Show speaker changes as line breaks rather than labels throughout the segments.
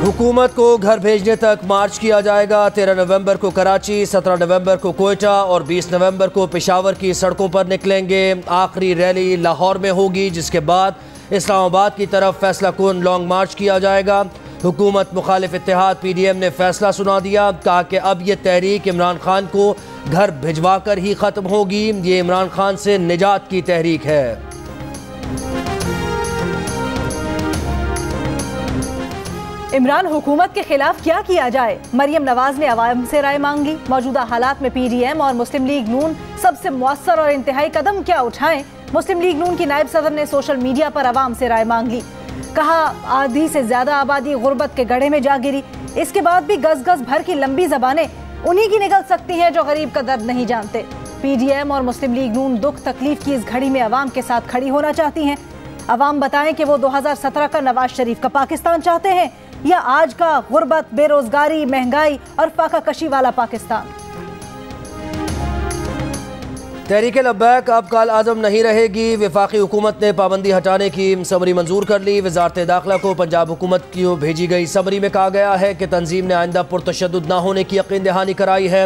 हुकूमत को घर भेजने तक मार्च किया जाएगा। 13 नवंबर को कराची, 17 नवंबर को कोयटा और 20 नवंबर को पेशावर की सड़कों पर निकलेंगे। आखिरी रैली लाहौर में होगी, जिसके बाद इस्लामाबाद की तरफ फैसला कुन लॉन्ग मार्च किया जाएगा। हुकूमत मुखालिफ इत्तेहाद PDM ने फैसला सुना दिया, कहा कि अब ये तहरीक इमरान खान को घर भिजवा कर ही ख़त्म होगी। ये इमरान खान से निजात की तहरीक है।
इमरान हुकूमत के खिलाफ क्या किया जाए? मरियम नवाज ने अवाम से राय मांगी। मौजूदा हालात में PDM और मुस्लिम लीग नून सबसे मुअस्सर और इंतहाई कदम क्या उठाएं? मुस्लिम लीग नून की नायब सदर ने सोशल मीडिया पर अवाम से राय मांगी। कहा, आधी से ज्यादा आबादी गुर्बत के गड्ढे में जा गिरी। इसके बाद भी गज गज भर की लंबी जबानें उन्हीं की निकल सकती हैं जो गरीब का दर्द नहीं जानते। PDM और मुस्लिम लीग नून दुख तकलीफ की इस घड़ी में अवाम के साथ खड़ी होना चाहती हैं। अवाम बताएं कि वो 2017 का नवाज शरीफ का पाकिस्तान चाहते हैं या आज का गुर्बत, बेरोजगारी, महंगाई और फाका कशी वाला पाकिस्तान।
तहरीक लब्बैक अब काल आज़म नहीं रहेगी। वफाकी हुकूमत ने पाबंदी हटाने की समरी मंजूर कर ली। वजारत दाखिला को पंजाब हुकूमत की भेजी गई समरी में कहा गया है कि तंजीम ने आइंदा पुरतशद्दुद न होने की यकीन दहानी कराई है।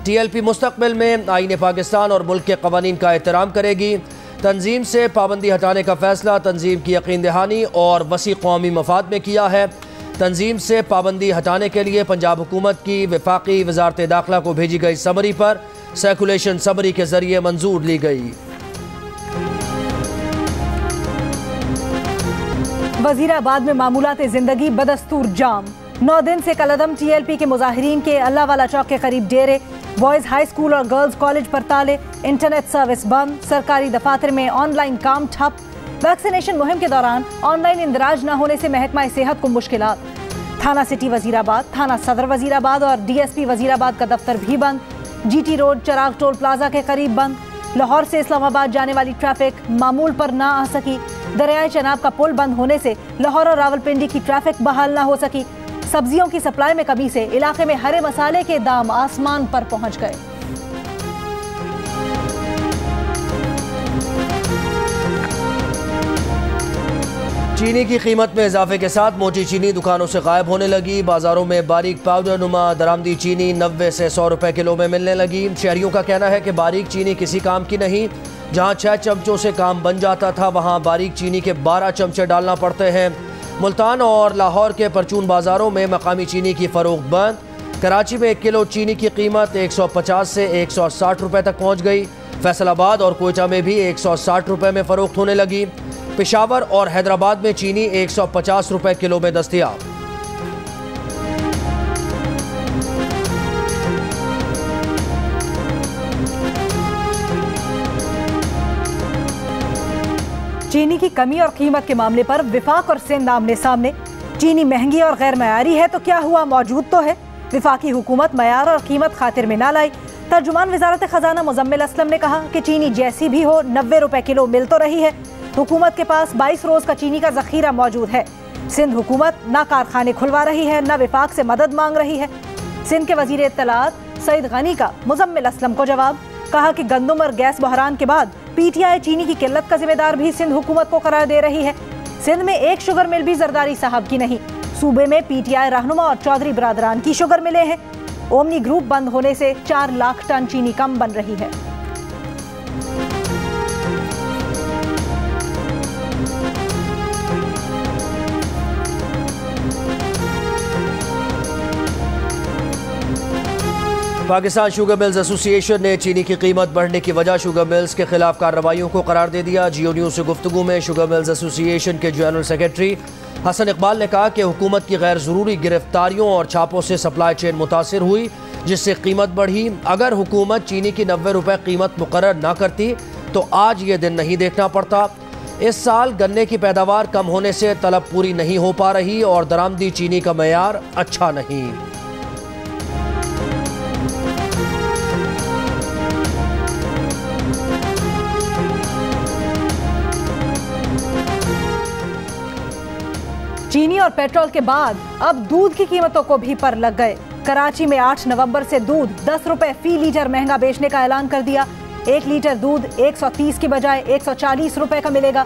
TLP मुस्तकबिल में आईन पाकिस्तान और मुल्क के कवानीन का एहतराम करेगी। तंजीम से पाबंदी हटाने का फैसला तंजीम की यकीन दहानी और वसी कौमी मफाद में किया है। तंजीम से पाबंदी हटाने के लिए पंजाब हुकूमत की वफाकी वजारत दाखिला को भेजी गई समरी पर सर्कुलेशन समरी के जरिए मंजूर ली गई।
वजीराबाद में मामूलात जिंदगी बदस्तूर जाम। 9 दिन से कलअदम TLP के मुजाहिरीन के अल्लाह वाला चौक के करीब डेरे। बॉयज हाई स्कूल और गर्ल्स कॉलेज पर ताले। इंटरनेट सर्विस बंद। सरकारी दफातर में ऑनलाइन काम ठप। वैक्सीनेशन मुहिम के दौरान ऑनलाइन इंदराज न होने से महकमा सेहत को मुश्किलात। थाना सिटी वजीराबाद, थाना सदर वजीराबाद और DSP वजीराबाद का दफ्तर भी बंद। GT रोड, चराग टोल प्लाजा के करीब बंद। लाहौर से इस्लामाबाद जाने वाली ट्रैफिक मामूल पर ना आ सकी। दरियाए चनाब का पुल बंद होने से लाहौर और रावलपिंडी की ट्रैफिक बहाल ना हो सकी। सब्जियों की सप्लाई में कमी से इलाके में हरे मसाले के दाम आसमान पर पहुंच गए।
चीनी की कीमत में इजाफे के साथ मोटी चीनी दुकानों से गायब होने लगी। बाजारों में बारीक पाउडर नुमा दरामदी चीनी 90 से 100 रुपए किलो में मिलने लगी। शहरियों का कहना है कि बारीक चीनी किसी काम की नहीं। जहां 6 चमचों से काम बन जाता था, वहां बारीक चीनी के 12 चमचे डालना पड़ते हैं। मुल्तान और लाहौर के परचून बाजारों में मकामी चीनी की फरोख्त बंद। कराची में 1 किलो चीनी की कीमत 150 से 160 रुपए तक पहुँच गई। फैसलाबाद और कोयटा में भी 160 रुपए में फरोख्त होने लगी। पेशावर और हैदराबाद में चीनी 150 रुपए किलो में दस्तयाब।
चीनी की कमी और कीमत के मामले पर विफाक और सिंध आमने सामने। चीनी महंगी और गैर मयारी है तो क्या हुआ, मौजूद तो है। विफाकी हुकूमत मयार और कीमत खातिर में ना लाई। तर्जुमान वजारत खजाना मुजम्मिल असलम ने कहा कि चीनी जैसी भी हो 90 रुपए किलो मिल तो रही है। हुकूमत के पास 22 रोज का चीनी का जखीरा मौजूद है। सिंध हुकूमत ना कारखाने खुलवा रही है, ना विफाक से मदद मांग रही है। सिंध के वजीर इत्तलात सईद गनी का मुजम्मिल असलम को जवाब। कहा कि गंदम और गैस बहरान के बाद PTI चीनी की किल्लत का जिम्मेदार भी सिंध हुकूमत को करार दे रही है। सिंध में एक शुगर मिल भी जरदारी साहब की नहीं। सूबे में PTI रहनुमा और चौधरी बरादरान की शुगर मिले हैं। ओमनी ग्रुप बंद होने से 4 लाख टन चीनी कम बन रही है।
पाकिस्तान शुगर मिल्स एसोसिएशन ने चीनी की कीमत बढ़ने की वजह शुगर मिल्स के खिलाफ कार्रवाइयों को करार दे दिया। जियो न्यूज़ से गुफ्तगू में शुगर मिल्स एसोसिएशन के जनरल सेक्रेटरी हसन इकबाल ने कहा कि हुकूमत की गैर ज़रूरी गिरफ्तारियों और छापों से सप्लाई चेन मुतासिर हुई, जिससे कीमत बढ़ी। अगर हुकूमत चीनी की 90 रुपए कीमत मुकर्रर ना करती तो आज ये दिन नहीं देखना पड़ता। इस साल गन्ने की पैदावार कम होने से तलब पूरी नहीं हो पा रही और दरामदी चीनी का मयार अच्छा नहीं।
चीनी और पेट्रोल के बाद अब दूध की कीमतों को भी पर लग गए। कराची में 8 नवंबर से दूध 10 रुपए फी लीटर महंगा बेचने का ऐलान कर दिया। 1 लीटर दूध 130 की बजाय 140 रुपए का मिलेगा।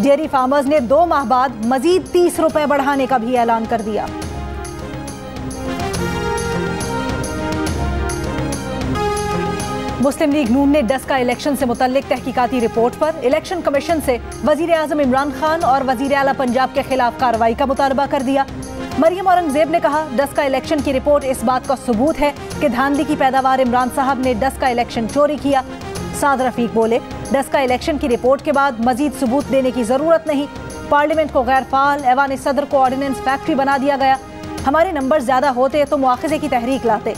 डेयरी फार्मर्स ने 2 माह बाद मजीद 30 रुपए बढ़ाने का भी ऐलान कर दिया। मुस्लिम लीग नून ने डस्का इलेक्शन से मुतल्लिक तहकीकाती रिपोर्ट पर इलेक्शन कमीशन से वजीर आजम इमरान खान और वजीर आला पंजाब के खिलाफ कार्रवाई का मुतालबा कर दिया। मरियम औरंगजेब ने कहा, डस्का इलेक्शन की रिपोर्ट इस बात का सबूत है कि धांधली की पैदावार इमरान साहब ने डस्का इलेक्शन चोरी किया। साद रफीक बोले, डस्का इलेक्शन की रिपोर्ट के बाद मजीद सबूत देने की जरूरत नहीं। पार्लियामेंट को गैर फाल, ऐवान सदर को ऑर्डिनेंस फैक्ट्री बना दिया गया। हमारे नंबर ज्यादा होते तो मुआखजे की तहरीक लाते।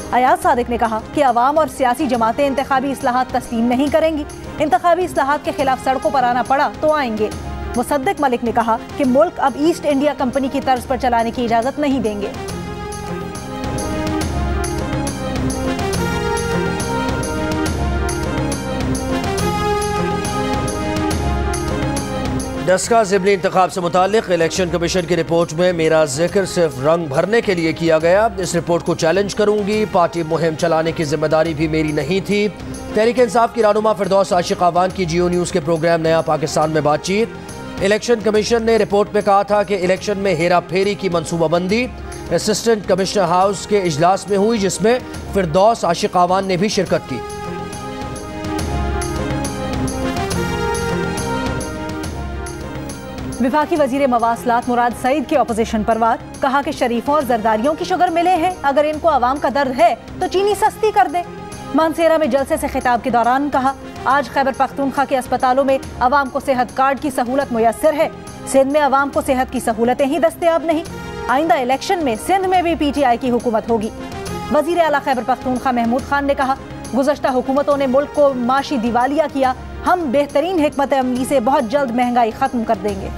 अयाज सादिक ने कहा कि अवाम और सियासी जमातें इंतखाबी इस्लाहात तस्लीम नहीं करेंगी। इंतखाबी इस्लाहात के खिलाफ सड़कों पर आना पड़ा तो आएंगे। मुसद्दिक मलिक ने कहा कि मुल्क अब ईस्ट इंडिया कंपनी की तर्ज पर चलाने की इजाजत नहीं देंगे।
डस्का ज़िमनी इंतखाब से मुतालिक इलेक्शन कमीशन की रिपोर्ट में मेरा जिक्र सिर्फ रंग भरने के लिए किया गया। इस रिपोर्ट को चैलेंज करूंगी। पार्टी मुहिम चलाने की जिम्मेदारी भी मेरी नहीं थी। तहरीक इंसाफ की रहनुमा फिरदौस आशिक आवान की जियो न्यूज़ के प्रोग्राम नया पाकिस्तान में बातचीत। इलेक्शन कमीशन ने रिपोर्ट में कहा था कि इलेक्शन में हेरा फेरी की मनसूबाबंदी असिस्टेंट कमिश्नर हाउस के इजलास में हुई, जिसमें फिरदौस आशिक आवान ने भी शिरकत की।
विफाकी वजीर मवासलात मुराद सईद के अपोजिशन पर वार। कहा कि शरीफों और जरदारियों की शुगर मिले हैं, अगर इनको आवाम का दर्द है तो चीनी सस्ती कर दे। मानसेरा में जलसे से खिताब के दौरान कहा, आज खैबर पख्तूनख्वा के अस्पतालों में आवाम को सेहत कार्ड की सहूलत मुयस्सर है। सिंध में आवाम को सेहत की सहूलतें ही दस्तयाब नहीं। आइंदा इलेक्शन में सिंध में भी PTI की हुकूमत होगी। वजीर आला खैबर पख्तूनख्वा महमूद खान ने कहा, गुज़श्ता हुकूमतों ने मुल्क को माशी दिवालिया किया। हम बेहतरीन हिकमत अमली से बहुत जल्द महंगाई खत्म कर देंगे।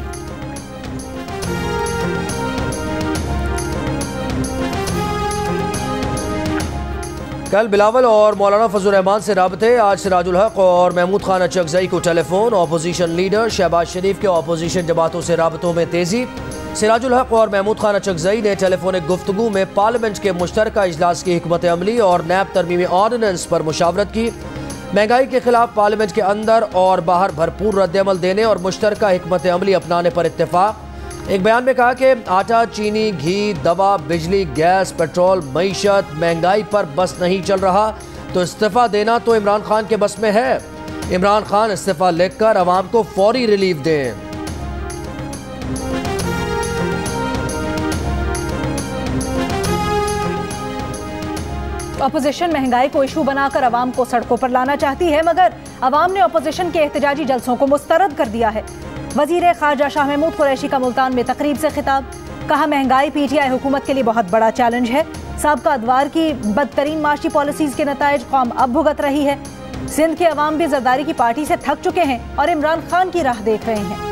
कल बिलावल और मौलाना फजल रहमान से राबते। आज सिराजुल हक और महमूद खान अचकजई को टेलीफोन। अपोजिशन लीडर शहबाज शरीफ के अपोजिशन जमातों से राबतों में तेजी। सिराजुल हक और महमूद खान अचकजई ने टेलीफोनिक गुफ्तगू में पार्लियामेंट के मुश्तरका इजलास की हिकमत अमली और नैब तरमीमी ऑर्डिनेंस पर मुशावरत की। महंगाई के खिलाफ पार्लियामेंट के अंदर और बाहर भरपूर रद्दअमल देने और मुश्तरका हिकमत अमली अपनाने पर इत्तेफाक। एक बयान में कहा कि आटा, चीनी, घी, दवा, बिजली, गैस, पेट्रोल, मईशत, महंगाई पर बस नहीं चल रहा तो इस्तीफा देना तो इमरान खान के बस में है। इमरान खान इस्तीफा लिखकर अवाम को फौरी रिलीफ दें।
अपोजिशन महंगाई को इशू बनाकर अवाम को सड़कों पर लाना चाहती है, मगर अवाम ने अपोजिशन के एहतजाजी जलसों को मुस्तरद कर दिया है। वजीर खारजा शाह महमूद कुरैशी का मुल्तान में तकरीब से खिताब। कहा, महंगाई PTI हुकूमत के लिए बहुत बड़ा चैलेंज है। साबका अदवार की बदतरीन माशी पॉलिसीज के नतायज कौम अब भुगत रही है। सिंध के अवाम भी जरदारी की पार्टी से थक चुके हैं और इमरान खान की राह देख रहे हैं।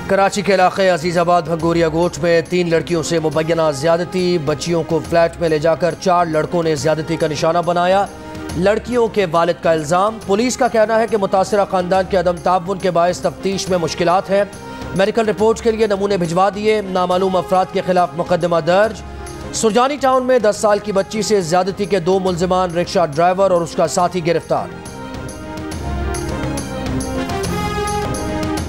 कराची के इलाके अजीजाबाद भंगोरिया गोट में 3 लड़कियों से मुबैना ज्यादती। बच्चियों को फ्लैट में ले जाकर 4 लड़कों ने ज्यादती का निशाना बनाया। लड़कियों के वालिद का इल्जाम। पुलिस का कहना है कि मुतासिरा खानदान के अदम ताउन के बायस तफ्तीश में मुश्किलात हैं। मेडिकल रिपोर्ट के लिए नमूने भिजवा दिए। नामालूम अफराद के खिलाफ मुकदमा दर्ज। सुरजानी टाउन में 10 साल की बच्ची से ज्यादती के 2 मुलजिमान, रिक्शा ड्राइवर और उसका साथी गिरफ्तार।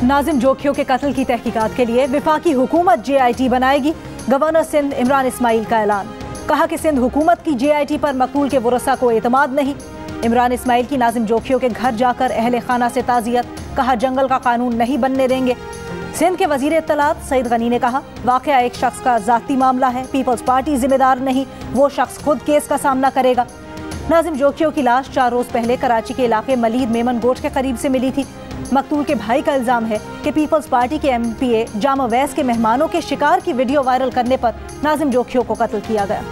नाजिम जोखियों के कत्ल की तहकीकात के लिए विफाकी हुकूमत JIT बनाएगी। गवर्नर सिंध इमरान इस्माइल का ऐलान। कहा कि सिंध हुकूमत की JIT पर मकतूल के वरसा को एतमाद नहीं। इमरान इस्माइल की नाजिम जोखियों के घर जाकर अहले खाना से ताज़ियत। कहा, जंगल का कानून नहीं बनने देंगे। सिंध के वजीर इत्तलात सईद गनी ने कहा, वाकया एक शख्स का जाती मामला है, पीपल्स पार्टी जिम्मेदार नहीं, वो शख्स खुद केस का सामना करेगा। नाजिम जोखियों की लाश 4 रोज पहले कराची के इलाके मलीद मेमन गोट के करीब से मिली थी। मकतूल के भाई का इल्जाम है कि पीपल्स पार्टी के MPA जामा वैस के मेहमानों के शिकार की वीडियो वायरल करने पर नाजिम जोखियों को कत्ल किया गया।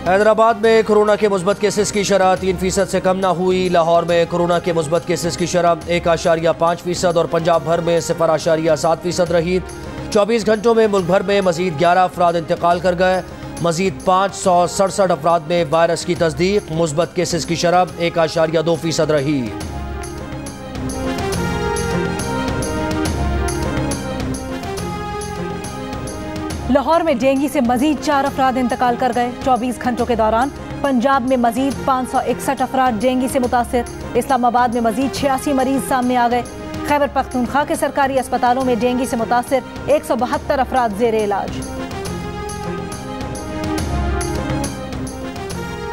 हैदराबाद में कोरोना के मुस्बत केसेस की शरह 3% से कम ना हुई। लाहौर में कोरोना के मुस्बत केसेस की शरह 1.5% और पंजाब भर में 0.7% रही। 24 घंटों में मुल्क भर में मजीद 11 अफराद इंतकाल कर गए। मजीद 567 अफराद में वायरस की तस्दीक। मुस्बत केसेस की शरह 1.2% रही।
लाहौर में डेंगू से मजीद 4 अफराद इंतकाल कर गए। 24 घंटों के दौरान पंजाब में मजीद 561 अफराद डेंगू से मुतासिर। इस्लामाबाद में मजीद 86 मरीज सामने आ गए। खैबर पख्तूनख्वा के सरकारी अस्पतालों में डेंगू से मुतासिर 172 अफराद ज़ेरे इलाज।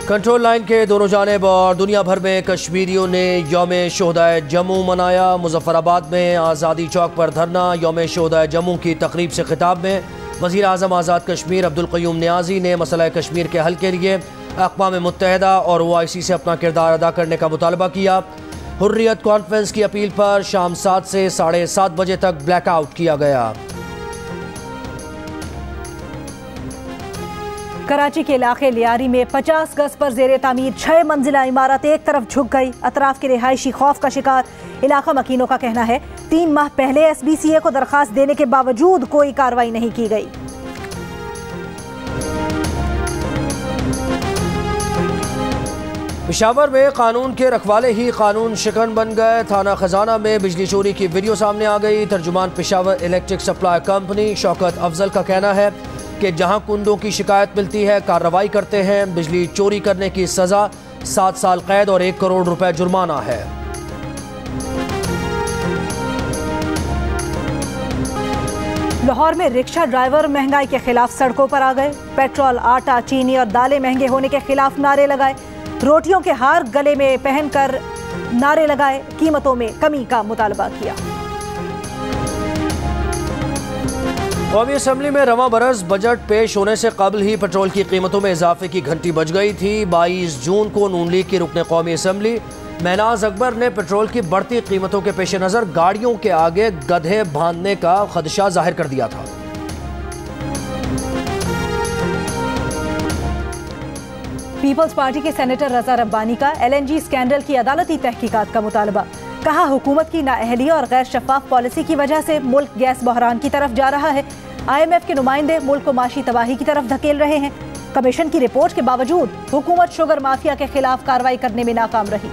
कंट्रोल लाइन के दोनों जानिब और दुनिया भर में कश्मीरियों ने यौम शोहदाए जम्मू मनाया। मुजफ्फराबाद में आज़ादी चौक पर धरना। यौम शोहदाए जम्मू की तकरीब से खिताब में वज़ीर आज़म आज़ाद कश्मीर अब्दुल क़य्यूम नियाज़ी ने मसला कश्मीर के हल के लिए अक़वाम मुत्तहिदा और OIC से अपना किरदार अदा करने का मुतालबा किया। हुर्रियत कॉन्फ्रेंस की अपील पर शाम 7 से 7:30 बजे तक ब्लैकआउट किया गया।
कराची के इलाके लियारी में 50 गज पर जेर तामीर 6 मंजिला इमारत एक तरफ झुक गई। अतराफ के रिहायशी खौफ का शिकार। इलाका मकीनों का कहना है 3 माह पहले SBCA को दरखास्त देने के बावजूद कोई कार्रवाई नहीं की गई।
पेशावर में कानून के रखवाले ही कानून शिकन बन गए। थाना खजाना में बिजली चोरी की वीडियो सामने आ गई। तर्जुमान Peshawar electric supply company Shaukat Afzal का कहना है कि जहां कुंडों की शिकायत मिलती है कार्रवाई करते हैं। बिजली चोरी करने की सजा 7 साल कैद और 1 करोड़ रुपए जुर्माना है।
लाहौर में रिक्शा ड्राइवर महंगाई के खिलाफ सड़कों पर आ गए। पेट्रोल, आटा, चीनी और दालें महंगे होने के खिलाफ नारे लगाए। रोटियों के हार गले में पहनकर नारे लगाए। कीमतों में कमी का मुतालबा किया।
कौमी असम्बली में रवां बरस बजट पेश होने से कबल ही पेट्रोल की कीमतों में इजाफे की घंटी बज गई थी। 22 जून को नून लीग की रुकने कौमी असम्बली महनाज अकबर ने पेट्रोल की बढ़ती कीमतों के पेश नज़र गाड़ियों के आगे गधे बांधने का खदशा जाहिर कर दिया था।
पीपल्स पार्टी के सेनेटर रजा रब्बानी का LNG स्कैंडल की अदालती तहकीकात का मुतालबा। कहा हुकूमत की नाअहली और गैर शफाफ पॉलिसी की वजह से मुल्क गैस बहरान की तरफ जा रहा है। IMF के नुमाइंदे मुल्क को माशी तबाही की तरफ धकेल रहे हैं। कमीशन की रिपोर्ट के बावजूद हुकूमत शुगर माफिया के खिलाफ कार्रवाई करने में नाकाम रही।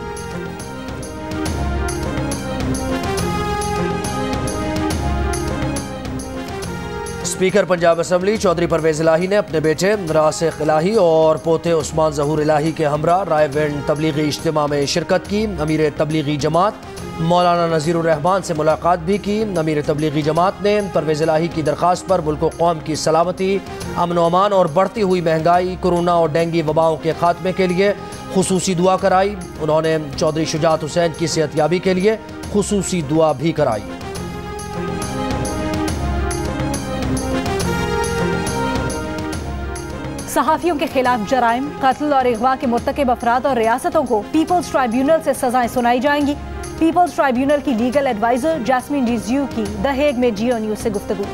स्पीकर पंजाब असम्बली चौधरी परवेज इलाही ने अपने बेटे रासिख इलाही और पोते उस्मान ज़हूर इलाही के हमरा रायविंड तबलीगी इज्तिमा में शिरकत की। अमीर तबलीगी जमात मौलाना नज़ीरुर रहमान से मुलाकात भी की। अमीर तबलीगी जमात ने परवेज इलाही की दरख्वास्त पर मुल्क कौम की सलामती, अमन व अमान और बढ़ती हुई महंगाई, कोरोना और डेंगू वबाओं के खात्मे के लिए खुसूसी दुआ कराई। उन्होंने चौधरी शुजात हुसैन की सेहतयाबी के लिए खुसूसी दुआ भी कराई।
सहाफ़ियों के खिलाफ जराइम, कत्ल और अगवा के मुर्तकिब अफराद और रियासतों को पीपल्स ट्राइब्यूनल से सजाएं सुनाई जाएंगी। पीपल्स ट्राइब्यूनल की लीगल एडवाइजर जैस्मीन डिज्यू की द हेग में जियो न्यूज से गुफ्तगू।